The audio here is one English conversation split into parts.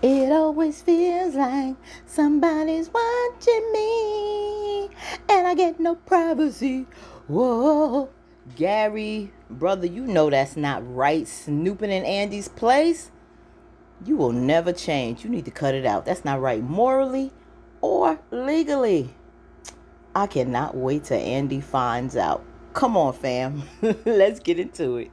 It always feels like somebody's watching me, and I get no privacy. Whoa. Gary, brother, you know that's not right. Snooping in Andy's place. You will never change. You need to cut it out. That's not right morally or legally. I cannot wait till Andy finds out. Come on, fam. Let's get into it.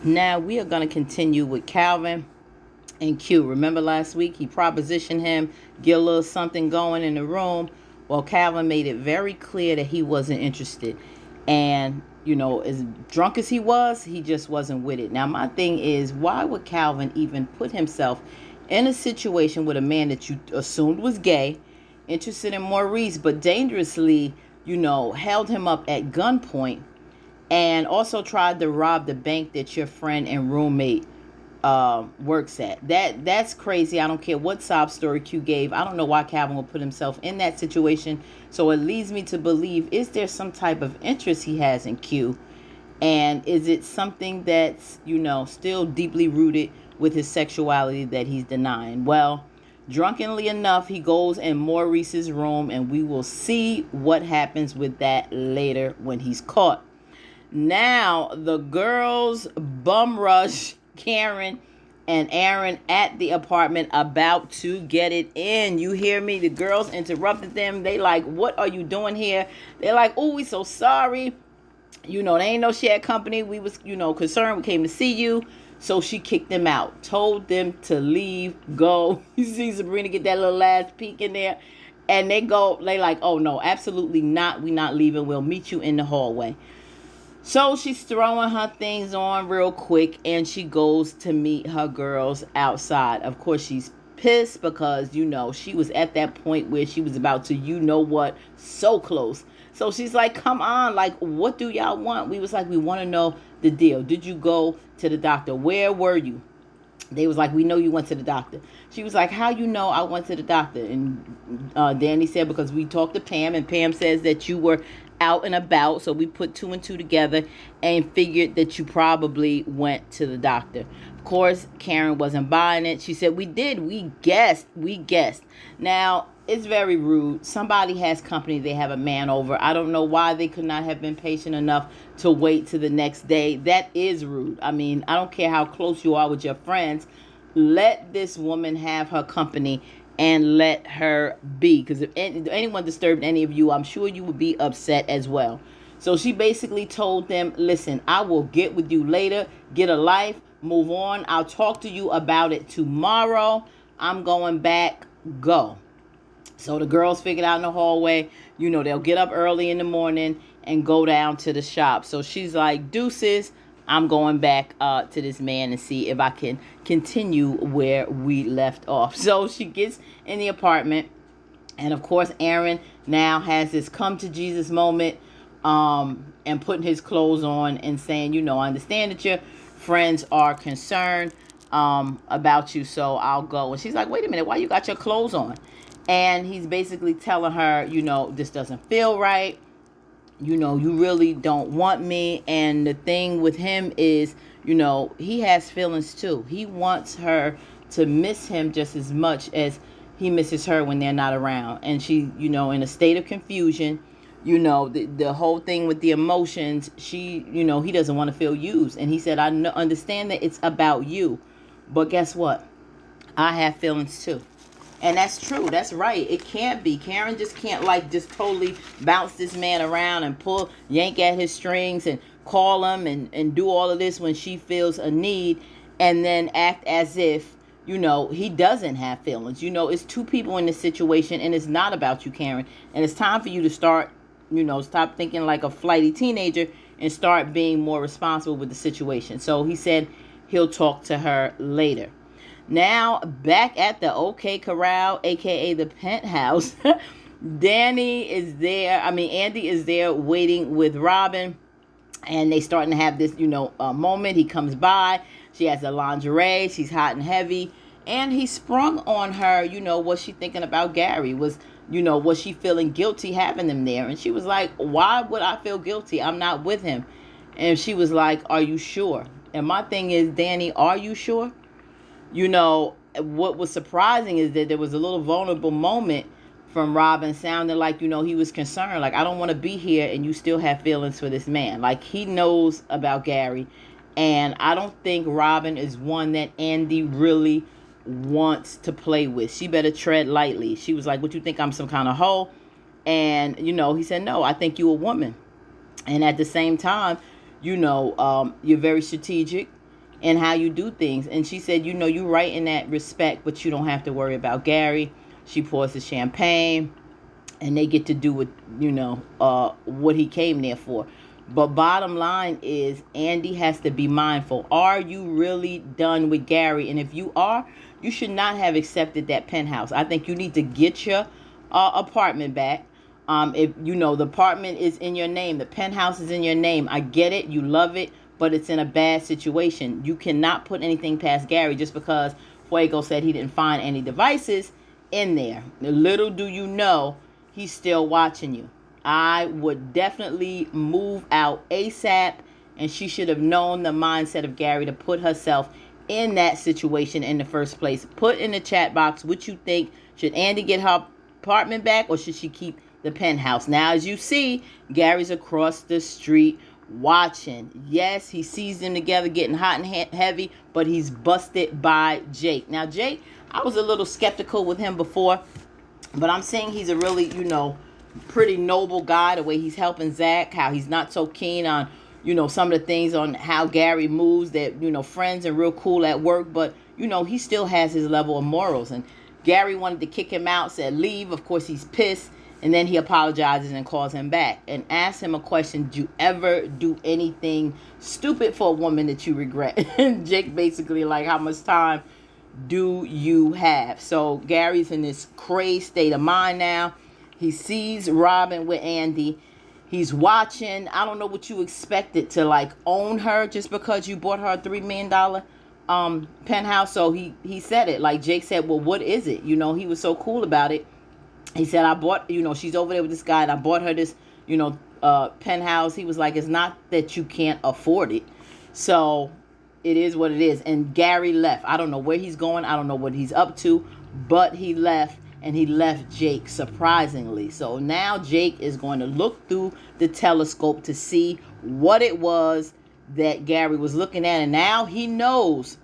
Now we are going to continue with Calvin and Q. Remember last week he propositioned him, get a little something going in the room. Well, Calvin made it very clear that he wasn't interested. And, as drunk as he was, he just wasn't with it. Now, my thing is, why would Calvin even put himself in a situation with a man that you assumed was gay, interested in Maurice, but dangerously, held him up at gunpoint, and also tried to rob the bank that your friend and roommate works at? That's crazy. I don't care what sob story Q gave. I don't know why Calvin would put himself in that situation. So it leads me to believe, is there some type of interest he has in Q? And is it something that's, still deeply rooted with his sexuality that he's denying? Well, drunkenly enough, he goes in Maurice's room, and we will see what happens with that later when he's caught. Now, the girls bum rush Karen and Aaron at the apartment, about to get it in. You hear me? The girls interrupted them. They like, what are you doing here? They're like, oh, we so sorry. They ain't no shared company. We was, concerned. We came to see you. So she kicked them out, told them to leave, go. You see Sabrina get that little last peek in there. And they like, oh no, absolutely not. We not leaving. We'll meet you in the hallway. So she's throwing her things on real quick, and she goes to meet her girls outside. Of course, she's pissed because, she was at that point where she was about to, so close. So she's like, come on, like, what do y'all want? We was like, we want to know the deal. Did you go to the doctor? Where were you? They was like, we know you went to the doctor. She was like, how you know I went to the doctor? And Dani said, because we talked to Pam, and Pam says that you were out and about. So we put two and two together and figured that you probably went to the doctor. Of course, Karen wasn't buying it. She said, we did. We guessed. Now, it's very rude. Somebody has company. They have a man over. I don't know why they could not have been patient enough to wait to the next day. That is rude. I mean, I don't care how close you are with your friends. Let this woman have her company and let her be. Because if anyone disturbed any of you, I'm sure you would be upset as well. So she basically told them, listen, I will get with you later. Get a life. Move on. I'll talk to you about it tomorrow. I'm going back. Go. So the girls figured out in the hallway, they'll get up early in the morning and go down to the shop. So she's like, deuces, I'm going back to this man and see if I can continue where we left off. So she gets in the apartment. And of course, Aaron now has this come to Jesus moment and putting his clothes on and saying, I understand that your friends are concerned about you, so I'll go. And she's like, wait a minute, why you got your clothes on? And he's basically telling her, this doesn't feel right. You really don't want me. And the thing with him is, he has feelings too. He wants her to miss him just as much as he misses her when they're not around. And she, in a state of confusion, the whole thing with the emotions, he doesn't want to feel used. And he said, I understand that it's about you. But guess what? I have feelings too. And that's true. That's right. It can't be. Karen just can't just totally bounce this man around and yank at his strings and call him and do all of this when she feels a need, and then act as if, he doesn't have feelings. It's two people in this situation, and it's not about you, Karen. And it's time for you to start, stop thinking like a flighty teenager and start being more responsible with the situation. So he said he'll talk to her later. Now, back at the OK Corral, a.k.a. the penthouse, Andy is there waiting with Robin. And they starting to have this, moment. He comes by. She has the lingerie. She's hot and heavy. And he sprung on her, was she thinking about Gary? Was she feeling guilty having them there? And she was like, why would I feel guilty? I'm not with him. And she was like, are you sure? And my thing is, Dani, are you sure? What was surprising is that there was a little vulnerable moment from Robin, sounding like, he was concerned. Like, I don't want to be here and you still have feelings for this man. Like, he knows about Gary. And I don't think Robin is one that Andi really wants to play with. She better tread lightly. She was like, what, you think I'm some kind of hoe? And, he said, no, I think you a woman. And at the same time, you're very strategic in how you do things. And she said, you're right in that respect, but you don't have to worry about Gary. She pours the champagne and they get to do what he came there for. But bottom line is, Andi has to be mindful. Are you really done with Gary? And if you are, you should not have accepted that penthouse. I think you need to get your apartment back. If the apartment is in your name, the penthouse is in your name. I get it. You love it, but it's in a bad situation. You cannot put anything past Gary just because Fuego said he didn't find any devices in there. Little do you know, he's still watching you. I would definitely move out ASAP, and she should have known the mindset of Gary to put herself in that situation in the first place. Put in the chat box what you think. Should Andi get her apartment back, or should she keep the penthouse? Now, as you see, Gary's across the street watching. Yes, he sees them together getting hot and heavy, but he's busted by Jake. Now, Jake, I was a little skeptical with him before, but I'm saying he's a really, pretty noble guy, the way he's helping Zach, how he's not so keen on, some of the things on how Gary moves, that, friends and real cool at work, but, he still has his level of morals. And Gary wanted to kick him out, said leave. Of course, he's pissed. And then he apologizes and calls him back and asks him a question. Did you ever do anything stupid for a woman that you regret? And Jake basically like, how much time do you have? So Gary's in this crazed state of mind now. He sees Robin with Andi. He's watching. I don't know what you expected, to like own her just because you bought her a $3 million penthouse. So he said it. Like Jake said, well, what is it? He was so cool about it. He said, I bought, she's over there with this guy and I bought her this, penthouse. He was like, it's not that you can't afford it. So it is what it is. And Gary left. I don't know where he's going. I don't know what he's up to, but he left. And he left Jake, surprisingly. So now Jake is going to look through the telescope to see what it was that Gary was looking at. And now he knows,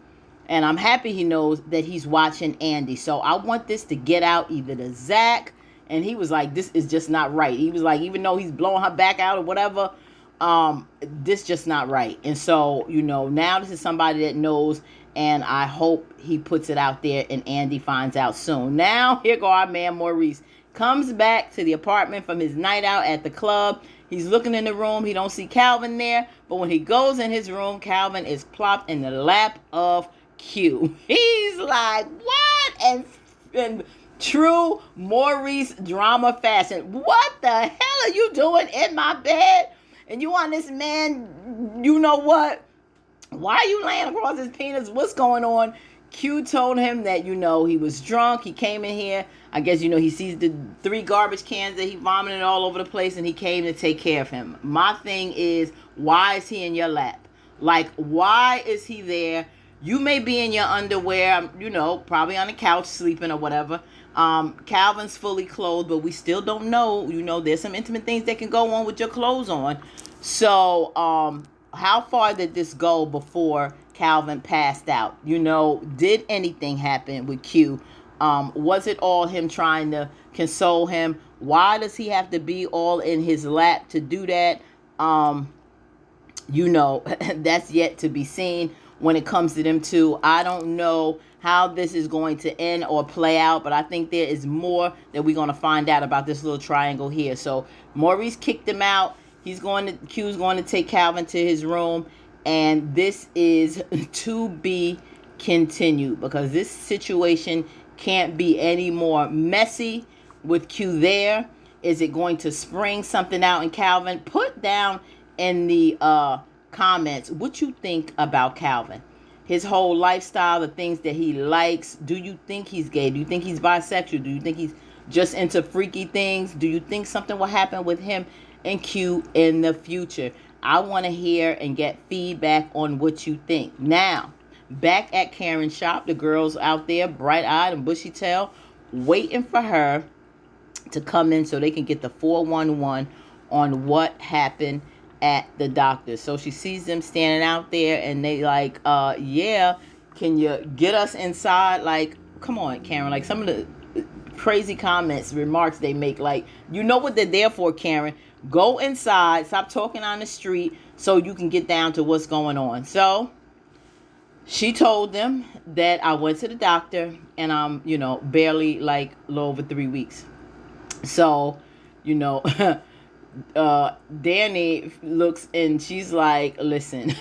and I'm happy he knows, that he's watching Andi. So I want this to get out either to Zach. And he was like, this is just not right. He was like, even though he's blowing her back out or whatever, this just not right. And so, now this is somebody that knows. And I hope he puts it out there and Andi finds out soon. Now, here go our man Maurice. Comes back to the apartment from his night out at the club. He's looking in the room. He don't see Calvin there. But when he goes in his room, Calvin is plopped in the lap of Q. He's like, what? And true Maurice drama fashion. What the hell are you doing in my bed? And you want this man, you know what? Why are you laying across his penis? What's going on? Q told him that, he was drunk. He came in here. I guess, he sees the 3 garbage cans that he vomited all over the place, and he came to take care of him. My thing is, why is he in your lap? Like, why is he there? You may be in your underwear, probably on the couch sleeping or whatever. Calvin's fully clothed, but we still don't know. There's some intimate things that can go on with your clothes on. So, how far did this go before Calvin passed out? Did anything happen with Q? Was it all him trying to console him? Why does he have to be all in his lap to do that? That's yet to be seen when it comes to them two. I don't know how this is going to end or play out, but I think there is more that we're going to find out about this little triangle here. So Maurice kicked him out. Q's going to take Calvin to his room, and this is to be continued because this situation can't be any more messy with Q there. Is it going to spring something out in Calvin? Put down in the comments what you think about Calvin. his whole lifestyle, the things that he likes. Do you think he's gay? Do you think he's bisexual? Do you think he's just into freaky things? Do you think something will happen with him and Q in the future? I want to hear and get feedback on what you think. Now, back at Karen's shop, the girls out there, bright-eyed and bushy-tailed, waiting for her to come in so they can get the 411 on what happened at the doctor. So she sees them standing out there and they like, yeah, can you get us inside? Like, come on, Karen. Like, some of the crazy comments, remarks they make, like, you know what they're there for, Karen. Go inside, stop talking on the street so you can get down to what's going on. So she told them that I went to the doctor and I'm, barely like a little over 3 weeks. So, Dani looks and she's like, listen,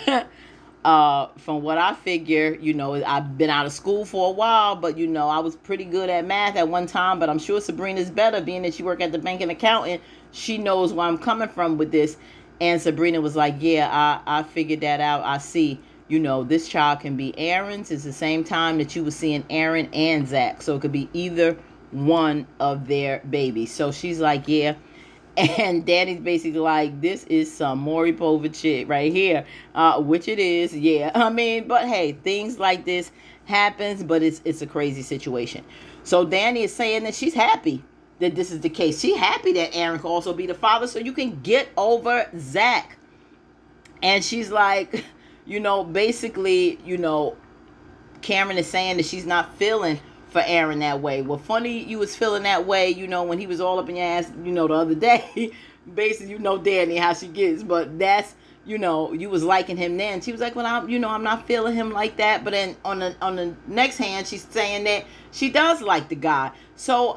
from what I figure, I've been out of school for a while, but I was pretty good at math at one time, but I'm sure Sabrina's better, being that she worked at the bank and accountant. She knows where I'm coming from with this. And Sabrina was like, yeah, I figured that out. I see, this child can be Aaron's. It's the same time that you were seeing Aaron and Zach. So it could be either one of their babies. So she's like, yeah. And Dani's basically like, this is some Maury Povich shit right here, which it is. Yeah, I mean, but hey, things like this happens, but it's a crazy situation. So Dani is saying that she's happy that this is the case. She's happy that Aaron can also be the father, so you can get over Zach. And she's like, basically, Cameron is saying that she's not feeling for Aaron that way. Well, funny you was feeling that way, when he was all up in your ass, the other day. Basically, Dani, how she gets. But that's, you was liking him then. She was like, well, I'm not feeling him like that. But then on the next hand, she's saying that she does like the guy. So,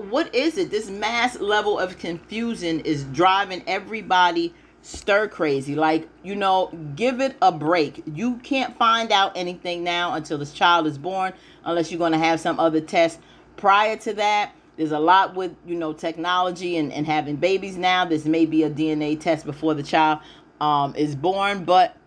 what is it? This mass level of confusion is driving everybody stir crazy. Like, give it a break. You can't find out anything now until this child is born, unless you're going to have some other test prior to that. There's a lot with, technology and having babies now. This may be a DNA test before the child is born. But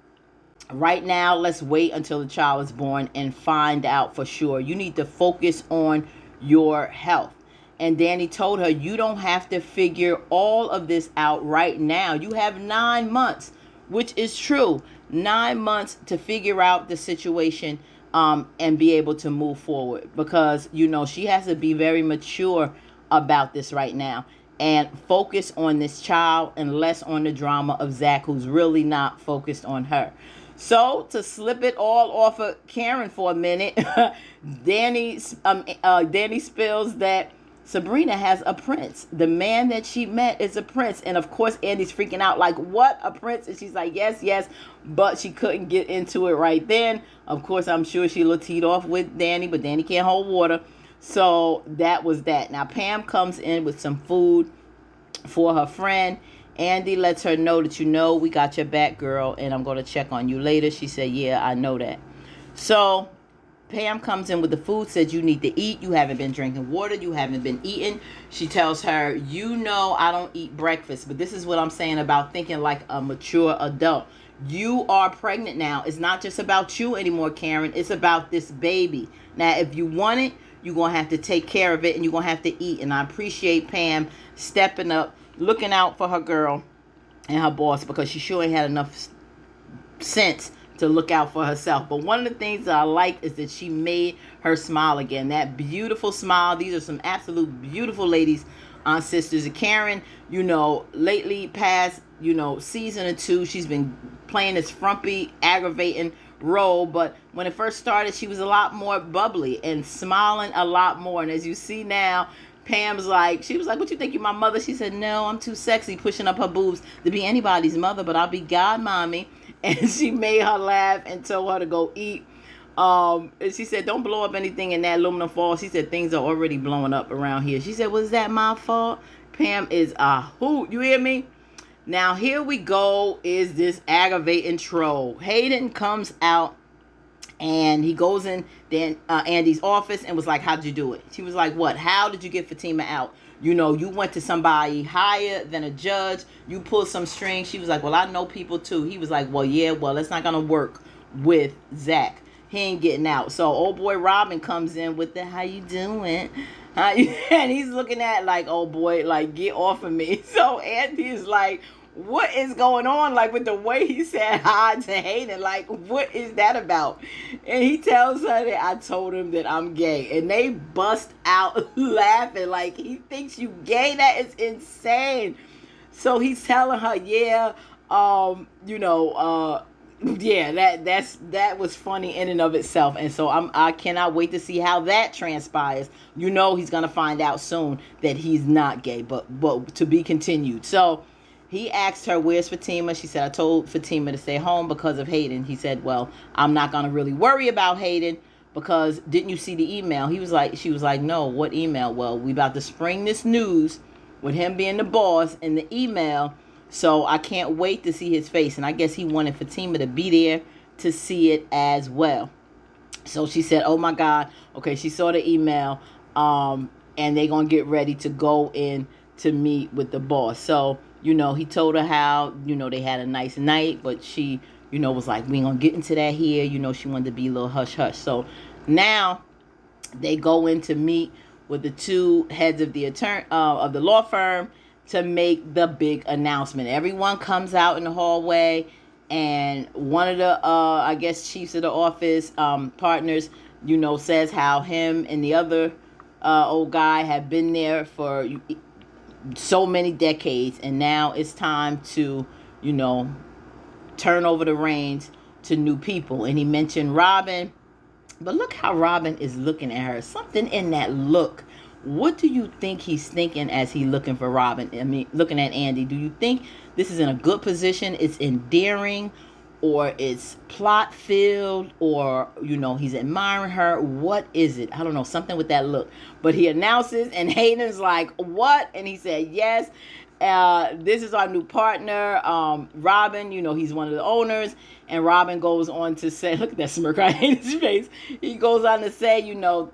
right now, let's wait until the child is born and find out for sure. You need to focus on your health. And Dani told her, you don't have to figure all of this out right now. You have 9 months, which is true. 9 months to figure out the situation and be able to move forward. Because, she has to be very mature about this right now. And focus on this child and less on the drama of Zach, who's really not focused on her. So, to slip it all off of Karen for a minute, Dani spills that Sabrina has a prince. The man that she met is a prince. And of course, Andi's freaking out like, what, a prince? And she's like, yes. But she couldn't get into it right then. Of course, I'm sure she teed off with Dani, but Dani can't hold water. So that was that. Now, Pam comes in with some food for her friend. Andi lets her know that, we got your back, girl, and I'm going to check on you later. She said, yeah, I know that. So Pam comes in with the food, says you need to eat. You haven't been drinking water. You haven't been eating. She tells her, I don't eat breakfast. But this is what I'm saying about thinking like a mature adult. You are pregnant now. It's not just about you anymore, Karen. It's about this baby. Now, if you want it, you're going to have to take care of it and you're going to have to eat. And I appreciate Pam stepping up, looking out for her girl and her boss, because she sure ain't had enough sense to look out for herself. But one of the things that I like is that she made her smile again. That beautiful smile. These are some absolute beautiful ladies on Sisters. And Karen, lately past, season or two, she's been playing this frumpy, aggravating role. But when it first started, she was a lot more bubbly and smiling a lot more. And as you see now, Pam's like, she was like, what you think, you're my mother? She said, no, I'm too sexy, pushing up her boobs to be anybody's mother, but I'll be God mommy. And she made her laugh and told her to go eat. And she said, don't blow up anything in that aluminum foil. She said, things are already blowing up around here. She said, was that my fault? Pam is a hoot. You hear me? Now, here we go is this aggravating troll. Hayden comes out and he goes in Andi's office and was like, how'd you do it? She was like, what? How did you get Fatima out? You went to somebody higher than a judge. You pulled some strings. She was like, well, I know people too. He was like, well, yeah, well, it's not going to work with Zach. he ain't getting out. So old boy Robin comes in with the, how you doing? And he's looking at like, oh boy, like, get off of me. So Andy is like, what is going on? Like, with the way he said hi to Hayden, like, what is that about? And he tells her that I told him that I'm gay. And they bust out laughing. Like, he thinks you gay? That is insane. So he's telling her, yeah, yeah, that was funny in and of itself. And so I cannot wait to see how that transpires. He's gonna find out soon that he's not gay, but to be continued. So he asked her, where's Fatima? She said, I told Fatima to stay home because of Hayden. He said, well, I'm not gonna really worry about Hayden because didn't you see the email? She was like, no, what email? Well, we about to spring this news with him being the boss in the email. So I can't wait to see his face. And I guess he wanted Fatima to be there to see it as well. So she said, oh my God. Okay, she saw the email. And they're going to get ready to go in to meet with the boss. So, he told her how, they had a nice night. But she, was like, we ain't going to get into that here. She wanted to be a little hush-hush. So now they go in to meet with the two heads of the law firm to make the big announcement. Everyone comes out in the hallway, and one of the, I guess, chiefs of the office partners, says how him and the other old guy have been there for so many decades, and now it's time to, turn over the reins to new people. And he mentioned Robin, but look how Robin is looking at her. Something in that look. What do you think he's thinking as he's looking for Robin? I mean, looking at Andi. Do you think this is in a good position? It's endearing, or it's plot filled, or, he's admiring her? What is it? I don't know. Something with that look. But he announces, and Hayden's like, what? And he said, yes. This is our new partner, Robin. He's one of the owners. And Robin goes on to say, look at that smirk on his face. He goes on to say,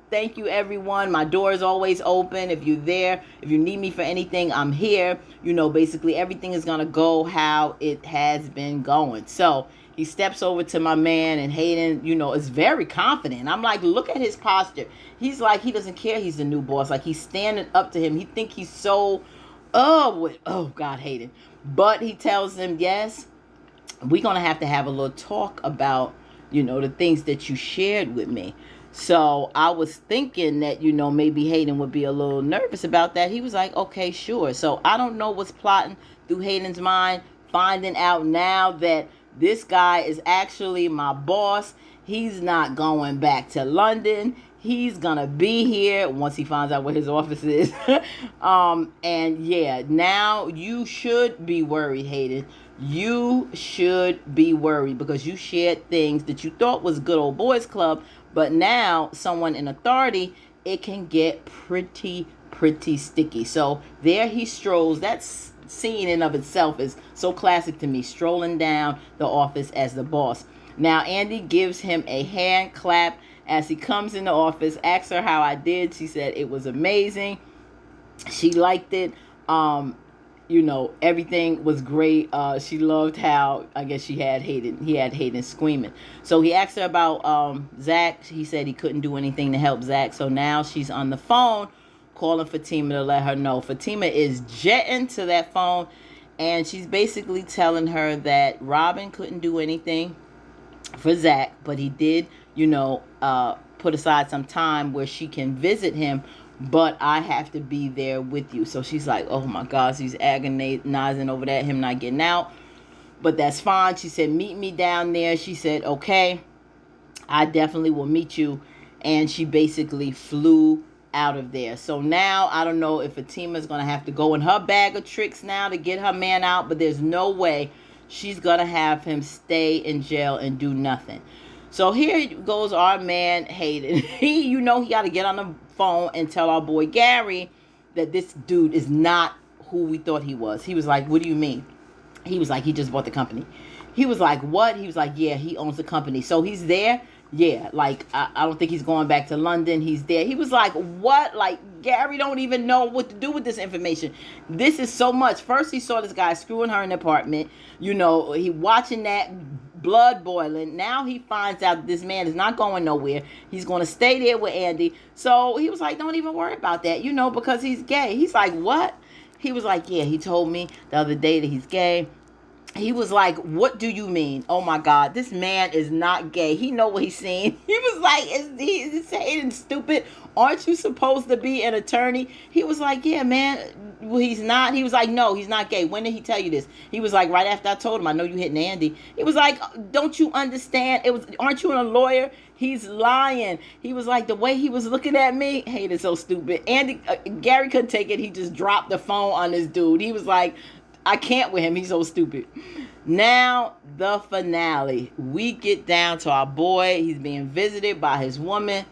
thank you, everyone. My door is always open. If you're there, if you need me for anything, I'm here. Basically everything is going to go how it has been going. So he steps over to my man, and Hayden, is very confident. I'm like, look at his posture. He's like, he doesn't care he's the new boss. Like, he's standing up to him. He think he's so, oh God, Hayden. But he tells him, yes, we're going to have a little talk about, the things that you shared with me. So I was thinking that, maybe Hayden would be a little nervous about that. He was like, okay, sure. So I don't know what's plotting through Hayden's mind, finding out now that this guy is actually my boss. He's not going back to London. He's going to be here once he finds out where his office is. And yeah, now you should be worried, Hayden. You should be worried because you shared things that you thought was good old boys club, but now someone in authority, it can get pretty sticky. So there he strolls. That scene in of itself is so classic to me, strolling down the office as the boss. Now Andi gives him a hand clap as he comes in the office, asks her how I did. She said it was amazing. She liked it. Everything was great. She loved how, I guess, he had Hayden screaming. So he asked her about Zach. He said he couldn't do anything to help Zach. So now she's on the phone calling Fatima to let her know. Fatima is jetting to that phone, and she's basically telling her that Robin couldn't do anything for Zach, but he did, put aside some time where she can visit him, but I have to be there with you. So she's like, oh my gosh, she's agonizing over that, him not getting out. But that's fine. She said, meet me down there. She said, okay, I definitely will meet you. And she basically flew out of there. So now, I don't know if Fatima's going to have to go in her bag of tricks now to get her man out, but there's no way she's going to have him stay in jail and do nothing. So here goes our man, Hayden. He got to get on the phone and tell our boy Gary that this dude is not who we thought he was. He was like, what do you mean? He was like, he just bought the company. He was like, what? He was like, yeah, he owns the company. So he's there? Yeah, like, I don't think he's going back to London. He's there. He was like, what? Like, Gary don't even know what to do with this information. This is so much. First, he saw this guy screwing her in the apartment. He watching that blood boiling. Now he finds out this man is not going nowhere. He's going to stay there with Andi. So he was like, don't even worry about that, because he's gay. He's like, what? He was like, yeah, he told me the other day that he's gay. He was like, what do you mean? Oh my God, this man is not gay. He know what he's saying. He was like, is Hayden stupid? Aren't you supposed to be an attorney? He was like, yeah, man. Well, he's not. He was like, no, he's not gay. When did he tell you this? He was like, right after I told him, I know you hitting Andi. He was like, don't you understand? Aren't you a lawyer? He's lying. He was like, the way he was looking at me, Hayden's so stupid. Gary couldn't take it. He just dropped the phone on this dude. He was like, I can't with him. He's so stupid. Now, the finale. We get down to our boy. He's being visited by his woman.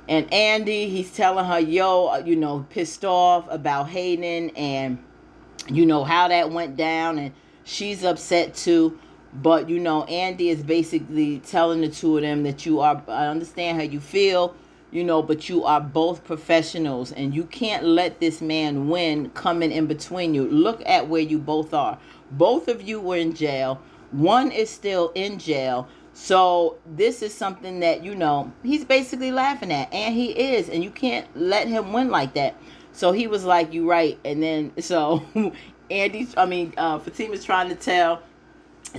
And Andi, he's telling her, pissed off about Hayden and, how that went down. And she's upset too. But, Andi is basically telling the two of them that I understand how you feel, but you are both professionals and you can't let this man win coming in between you. Look at where you both are. Both of you were in jail. One is still in jail. So this is something that, he's basically laughing at, and he is, and you can't let him win like that. So he was like, you right. And then, so Fatima's trying to tell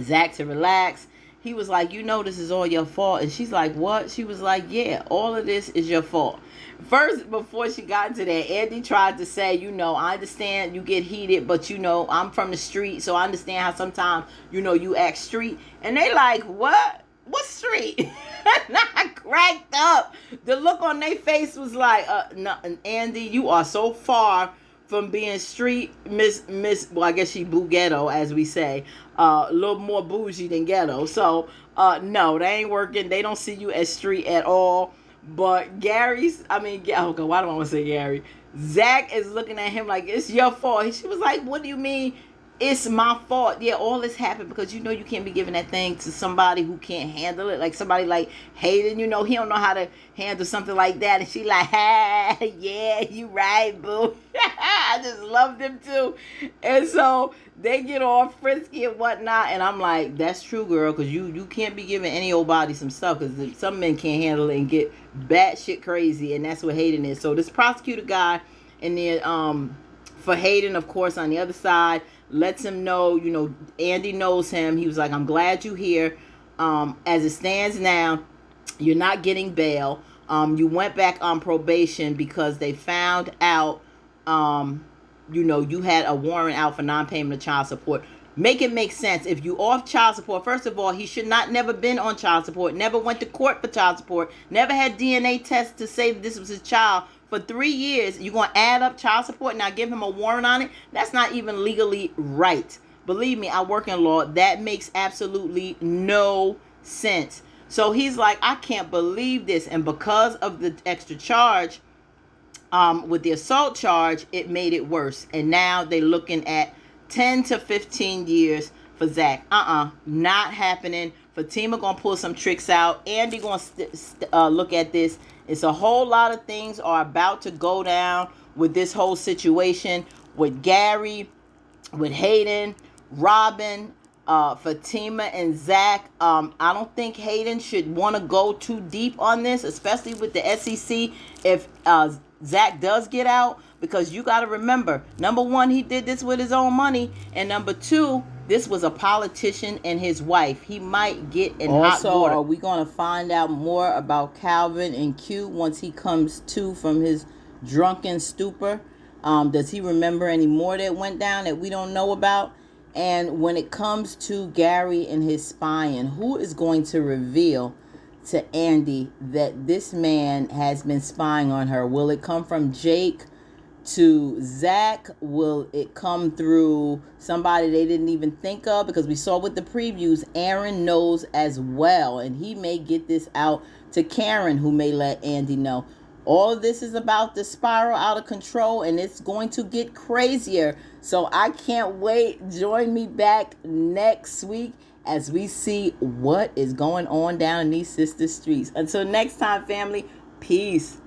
Zach to relax. He was like, this is all your fault. And she's like, what? She was like, yeah, all of this is your fault. First, before she got into that, Andi tried to say, I understand you get heated, but, I'm from the street, so I understand how sometimes, you act street. And they like, what? What street? And I cracked up. The look on their face was like, no, Andi, you are so far from being street, Miss, well, I guess she boo ghetto, as we say, a little more bougie than ghetto. So, no, they ain't working. They don't see you as street at all. But why do I want to say Gary? Zach is looking at him like, it's your fault. She was like, what do you mean? It's my fault. Yeah, all this happened because, you can't be giving that thing to somebody who can't handle it. Like somebody like Hayden, he don't know how to handle something like that. And she like, yeah, you right, boo. I just loved him too. And so they get all frisky and whatnot. And I'm like, that's true, girl, because you can't be giving any old body some stuff because some men can't handle it and get batshit crazy. And that's what Hayden is. So this prosecutor guy, and then for Hayden, of course, on the other side, lets him know, Andi knows him. He was like, I'm glad you're here. As it stands now, you're not getting bail. You went back on probation because they found out, you had a warrant out for non-payment of child support. Make it make sense. If you off child support, first of all, he should not never been on child support, never went to court for child support, never had DNA tests to say that this was his child. For 3 years, you're going to add up child support, now give him a warrant on it? That's not even legally right. Believe me, I work in law. That makes absolutely no sense. So he's like, I can't believe this. And because of the extra charge, with the assault charge, it made it worse. And now they're looking at 10 to 15 years for Zach. Not happening. Fatima going to pull some tricks out. Andi going to look at this. It's a whole lot of things are about to go down with this whole situation with Gary, with Hayden, Robin, Fatima, and Zach. I don't think Hayden should want to go too deep on this, especially with the SEC if Zach does get out, because you got to remember, number one, he did this with his own money, and number two, this was a politician and his wife. He might get in hot water. Also, are we going to find out more about Calvin and Q once he comes to from his drunken stupor? Does he remember any more that went down that we don't know about? And when it comes to Gary and his spying, who is going to reveal to Andi that this man has been spying on her? Will it come from Jake to Zach? Will it come through somebody they didn't even think of? Because we saw with the previews, Aaron knows as well, and he may get this out to Karen, who may let Andi know. All of this is about to spiral out of control, and it's going to get crazier. So I can't wait. Join me back next week as we see what is going on down in these sister streets. Until next time, family, peace.